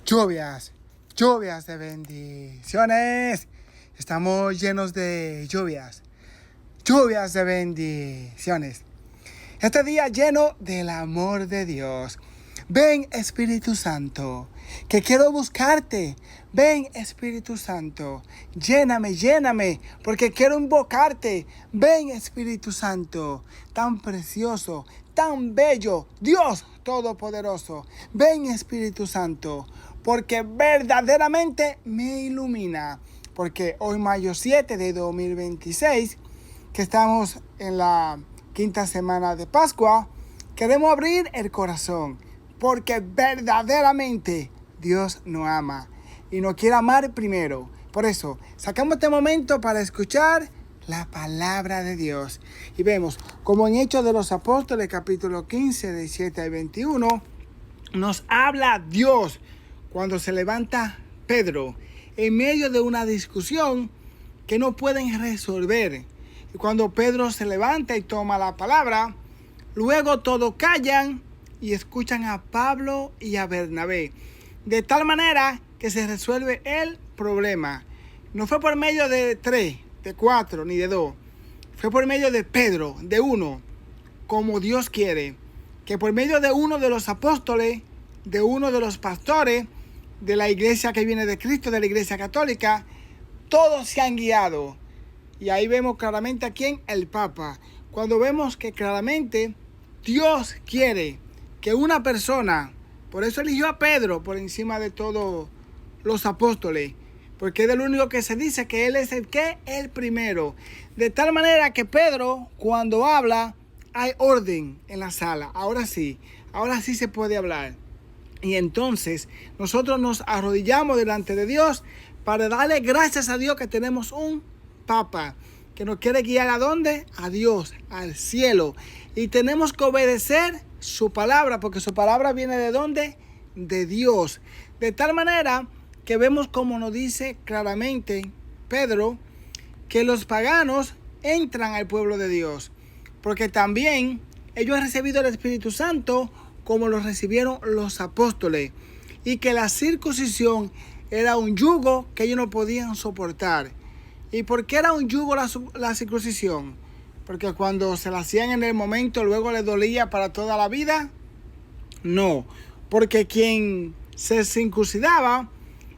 Lluvias, lluvias de bendiciones. Estamos llenos de lluvias, lluvias de bendiciones. Este día lleno del amor de Dios. Ven, Espíritu Santo, que quiero buscarte. Ven, Espíritu Santo, lléname, porque quiero invocarte. Ven, Espíritu Santo, tan precioso, tan bello, Dios Todopoderoso. Ven, Espíritu Santo, porque verdaderamente me ilumina. Porque hoy, mayo 7 de 2026, que estamos en la quinta semana de Pascua, queremos abrir el corazón, porque verdaderamente Dios nos ama y nos quiere amar primero. Por eso, sacamos este momento para escuchar la palabra de Dios. Y vemos como en Hechos de los Apóstoles, capítulo 15, de 7 al 21, nos habla Dios cuando se levanta Pedro en medio de una discusión que no pueden resolver. Y cuando Pedro se levanta y toma la palabra, luego todos callan y escuchan a Pablo y a Bernabé. De tal manera que se resuelve el problema. No fue por medio de 3, de 4, ni de 2. Fue por medio de Pedro, de uno, como Dios quiere. Que por medio de uno de los apóstoles, de uno de los pastores, de la iglesia que viene de Cristo, de la iglesia católica, todos se han guiado. Y ahí vemos claramente a quién, el Papa. Cuando vemos que claramente Dios quiere que una persona, por eso eligió a Pedro por encima de todos los apóstoles, porque es el único que se dice que él es el primero. De tal manera que Pedro, cuando habla, hay orden en la sala. Ahora sí se puede hablar. Y entonces nosotros nos arrodillamos delante de Dios para darle gracias a Dios que tenemos un Papa que nos quiere guiar ¿a dónde? A Dios, al cielo. Y tenemos que obedecer su palabra, porque su palabra viene ¿de dónde? De Dios. De tal manera que vemos como nos dice claramente Pedro, que los paganos entran al pueblo de Dios, porque también ellos han recibido el Espíritu Santo como lo recibieron los apóstoles, y que la circuncisión era un yugo que ellos no podían soportar. ¿Y por qué era un yugo la circuncisión? Porque cuando se la hacían en el momento, luego les dolía para toda la vida. No, porque quien se circuncidaba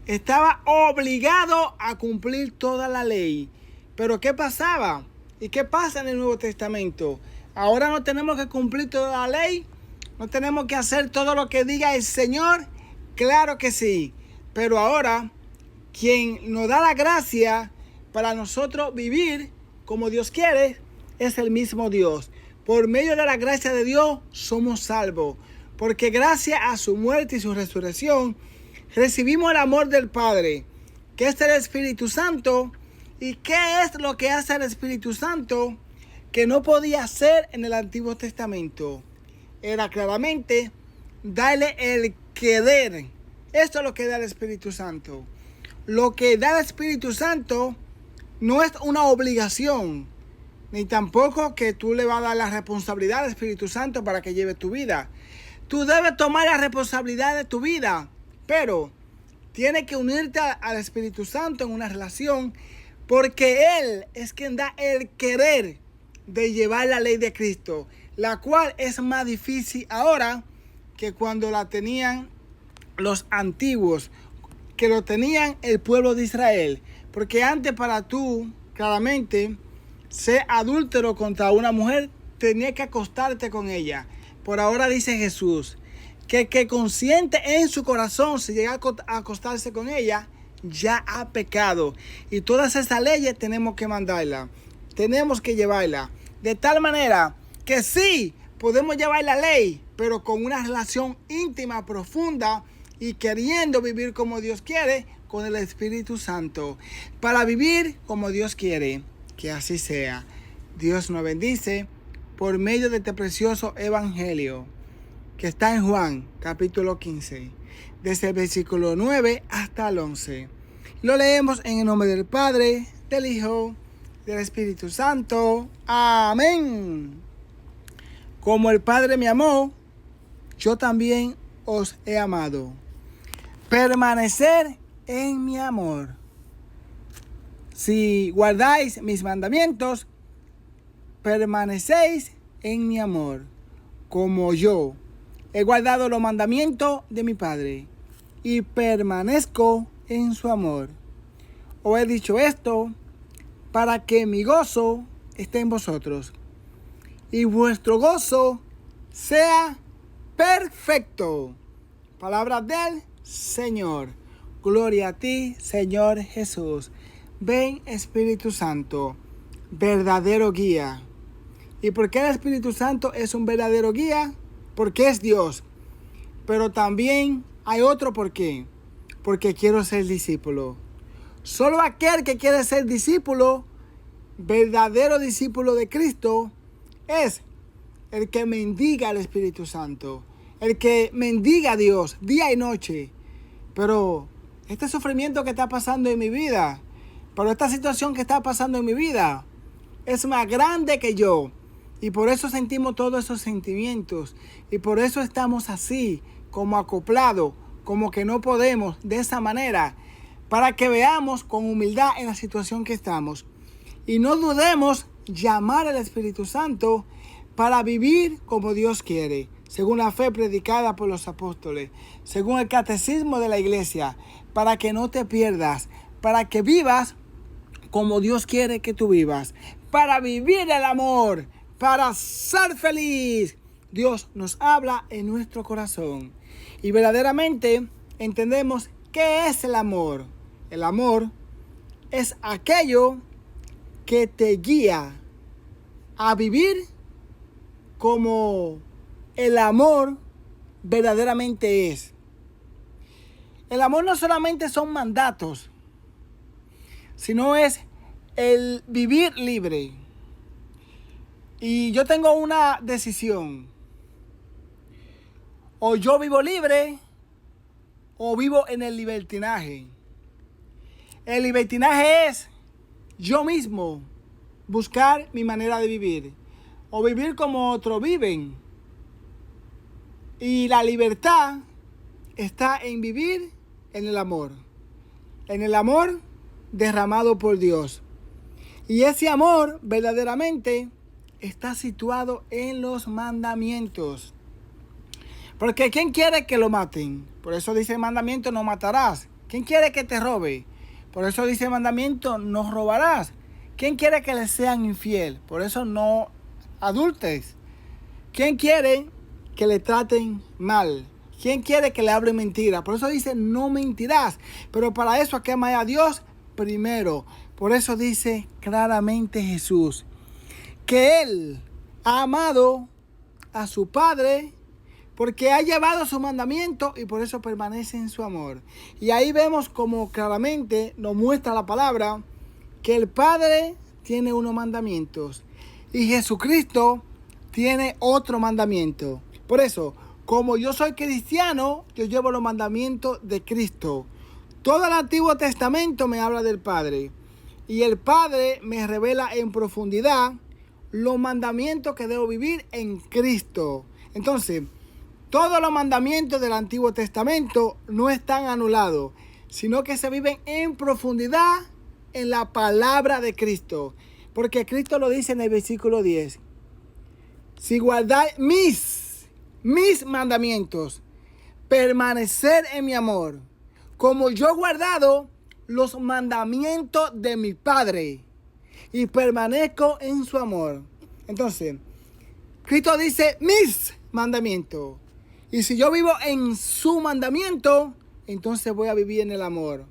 estaba obligado a cumplir toda la ley. Pero ¿qué pasaba? ¿Y qué pasa en el Nuevo Testamento? Ahora no tenemos que cumplir toda la ley. No tenemos que hacer todo lo que diga el Señor. Claro que sí. Pero ahora, quien nos da la gracia para nosotros vivir como Dios quiere, es el mismo Dios. Por medio de la gracia de Dios somos salvos. Porque gracias a su muerte y su resurrección, recibimos el amor del Padre, que es el Espíritu Santo. ¿Y qué es lo que hace el Espíritu Santo que no podía hacer en el Antiguo Testamento? Era claramente darle el querer. Esto es lo que da el Espíritu Santo. Lo que da el Espíritu Santo no es una obligación, ni tampoco que tú le vas a dar la responsabilidad al Espíritu Santo para que lleve tu vida. Tú debes tomar la responsabilidad de tu vida, pero tienes que unirte al Espíritu Santo en una relación, porque Él es quien da el querer de llevar la ley de Cristo, la cual es más difícil ahora que cuando la tenían los antiguos, que lo tenían el pueblo de Israel. Porque antes, para tú claramente ser adúltero contra una mujer, tenías que acostarte con ella. Por ahora dice Jesús que consciente en su corazón, si llega a acostarse con ella, ya ha pecado. Y todas esas leyes tenemos que mandarlas, tenemos que llevarlas. De tal manera que sí, podemos llevar la ley, pero con una relación íntima, profunda, y queriendo vivir como Dios quiere, con el Espíritu Santo, para vivir como Dios quiere. Que así sea. Dios nos bendice por medio de este precioso evangelio que está en Juan, capítulo 15, desde el versículo 9 hasta el 11. Lo leemos en el nombre del Padre, del Hijo, del Espíritu Santo. Amén. Como el Padre me amó, yo también os he amado. permanecer en mi amor. Si guardáis mis mandamientos, permanecéis en mi amor, como yo he guardado los mandamientos de mi Padre y permanezco en su amor. Os he dicho esto para que mi gozo esté en vosotros y vuestro gozo sea perfecto. Palabra del Señor. Gloria a ti, Señor Jesús. Ven, Espíritu Santo, verdadero guía. ¿Y por qué el Espíritu Santo es un verdadero guía? Porque es Dios. Pero también hay otro por qué. Porque quiero ser discípulo. Solo aquel que quiere ser discípulo, verdadero discípulo de Cristo, es el que mendiga al Espíritu Santo. El que mendiga a Dios día y noche. Pero este sufrimiento que está pasando en mi vida, pero esta situación que está pasando en mi vida, es más grande que yo. Y por eso sentimos todos esos sentimientos. Y por eso estamos así, como acoplados, como que no podemos de esa manera. Para que veamos con humildad en la situación que estamos. Y no dudemos llamar al Espíritu Santo para vivir como Dios quiere, según la fe predicada por los apóstoles, según el catecismo de la iglesia, para que no te pierdas, para que vivas como Dios quiere que tú vivas, para vivir el amor, para ser feliz. Dios nos habla en nuestro corazón y verdaderamente entendemos qué es el amor. El amor es aquello que te guía a vivir como el amor verdaderamente es. El amor no solamente son mandatos, sino es el vivir libre. Y yo tengo una decisión. O yo vivo libre o vivo en el libertinaje. El libertinaje es yo mismo buscar mi manera de vivir o vivir como otros viven. Y la libertad está en vivir en el amor derramado por Dios. Y ese amor verdaderamente está situado en los mandamientos. Porque ¿quién quiere que lo maten? Por eso dice el mandamiento, no matarás. ¿Quién quiere que te robe? Por eso dice el mandamiento, no robarás. ¿Quién quiere que le sean infiel? Por eso no adultes. ¿Quién quiere que le traten mal? ¿Quién quiere que le hablen mentira? Por eso dice, no mentirás. Pero para eso hay que amar a Dios primero. Por eso dice claramente Jesús que Él ha amado a su Padre porque ha llevado su mandamiento y por eso permanece en su amor. Y ahí vemos como claramente nos muestra la palabra que el Padre tiene unos mandamientos y Jesucristo tiene otro mandamiento. Por eso, como yo soy cristiano, yo llevo los mandamientos de Cristo. Todo el Antiguo Testamento me habla del Padre. Y el Padre me revela en profundidad los mandamientos que debo vivir en Cristo. Entonces, todos los mandamientos del Antiguo Testamento no están anulados, sino que se viven en profundidad en la palabra de Cristo. Porque Cristo lo dice en el versículo 10. Si guardáis mis mandamientos, permanecer en mi amor, como yo he guardado los mandamientos de mi Padre y permanezco en su amor. Entonces, Cristo dice mis mandamientos. Y si yo vivo en su mandamiento, entonces voy a vivir en el amor.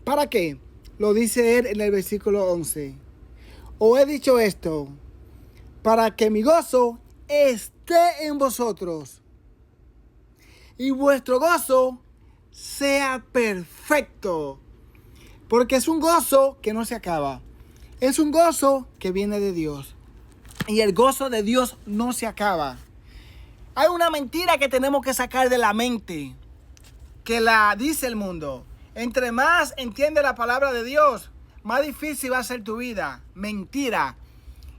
¿Para qué? Lo dice él en el versículo 11. Os he dicho esto, para que mi gozo esté en vosotros y vuestro gozo sea perfecto. Porque es un gozo que no se acaba. Es un gozo que viene de Dios. Y el gozo de Dios no se acaba. Hay una mentira que tenemos que sacar de la mente, que la dice el mundo. Entre más entiende la palabra de Dios, más difícil va a ser tu vida. Mentira.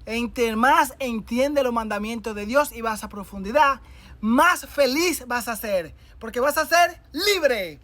Entre más entiende los mandamientos de Dios y vas a profundidad, más feliz vas a ser. Porque vas a ser libre.